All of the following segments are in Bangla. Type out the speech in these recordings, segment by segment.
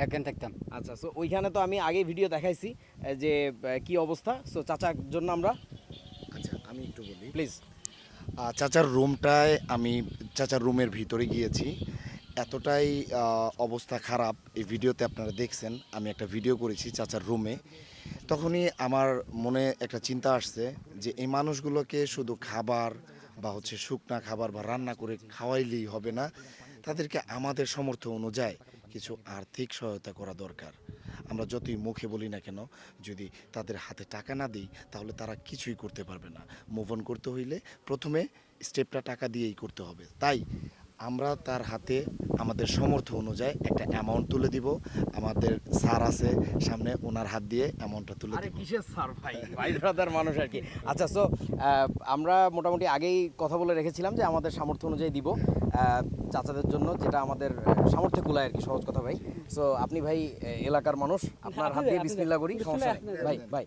এখানে থাকতাম। আচ্ছা, সো ওইখানে তো আমি আগে ভিডিও দেখাইছি যে কি অবস্থা। সো চাচার জন্য আমরা আচ্ছা আমি একটু বলি। প্লিজ। চাচার রুমটায় আমি চাচার রুমের ভিতরে গিয়েছি, এতটাই অবস্থা খারাপ। এই ভিডিওতে আপনারা দেখছেন, আমি একটা ভিডিও করেছি চাচার রুমে। তখনই আমার মনে একটা চিন্তা আসছে যে এই মানুষগুলোকে শুধু খাবার বা হচ্ছে শুকনা খাবার বা রান্না করে খাওয়াইলেই হবে না, তাদেরকে আমাদের সামর্থ্য অনুযায়ী কিছু আর্থিক সহায়তা করা দরকার। আমরা যতই মুখে বলি না কেন, যদি তাদের হাতে টাকা না দিই তাহলে তারা কিছুই করতে পারবে না। মুভ অন করতে হইলে প্রথমে স্টেপটা টাকা দিয়েই করতে হবে। তাই আমরা তার হাতে আমাদের সামর্থ্য অনুযায়ী একটা অ্যামাউন্ট তুলে দিব। আমাদের স্যার আছে সামনে, ওনার হাত দিয়ে অ্যামাউন্টটা তুলে আরে দিব। কিসের স্যার ভাই, ভাই ব্রাদার মানুষ আর কি। আচ্ছা, সো আমরা মোটামুটি আগেই কথা বলে রেখেছিলাম যে আমাদের সামর্থ্য অনুযায়ী দিব চাচাদের জন্য, যেটা আমাদের সামর্থ্য কুলায় আর কি, সহজ কথা ভাই। সো আপনি ভাই এলাকার মানুষ, আপনার হাত দিয়ে বিসমিল্লাহ করি, সমস্যা নেই ভাই। ভাই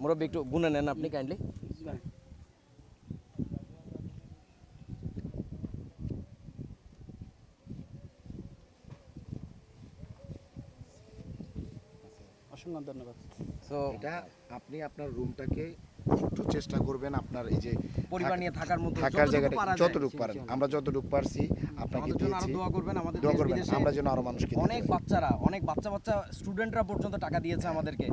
মুরব্বী একটু গুনে নেন আপনি কাইন্ডলি। অসংখ্য ধন্যবাদ। সো এটা আপনি আপনার রুমটাকে একটু চেষ্টা করবেন, আপনার এই যে পরিবার নিয়ে থাকার মতো থাকার যতটুকু জায়গাটা পারা যায়। যতটুকু পারেন, আমরা যতটুকু পারছি আপনাকে আমাদের জন্য আরো দিয়েছি। দোয়া করবেন, আমাদের দোয়া দেশ করবেন বিদেশে আমরা যেন আরো মানুষকে দিতে অনেক পারি। বাচ্চারা, অনেক বাচ্চা স্টুডেন্টরা পর্যন্ত টাকা দিয়েছে আমাদেরকে,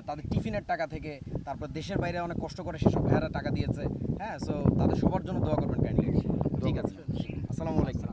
তাদের টিফিনের টাকা থেকে। তারপর দেশের বাইরে অনেক কষ্ট করে সেসব ভাইয়ারা টাকা দিয়েছে। হ্যাঁ, সো তাদের সবার জন্য দোয়া করবেন কাইন্ডলি। ঠিক আছে, আসসালামু আলাইকুম।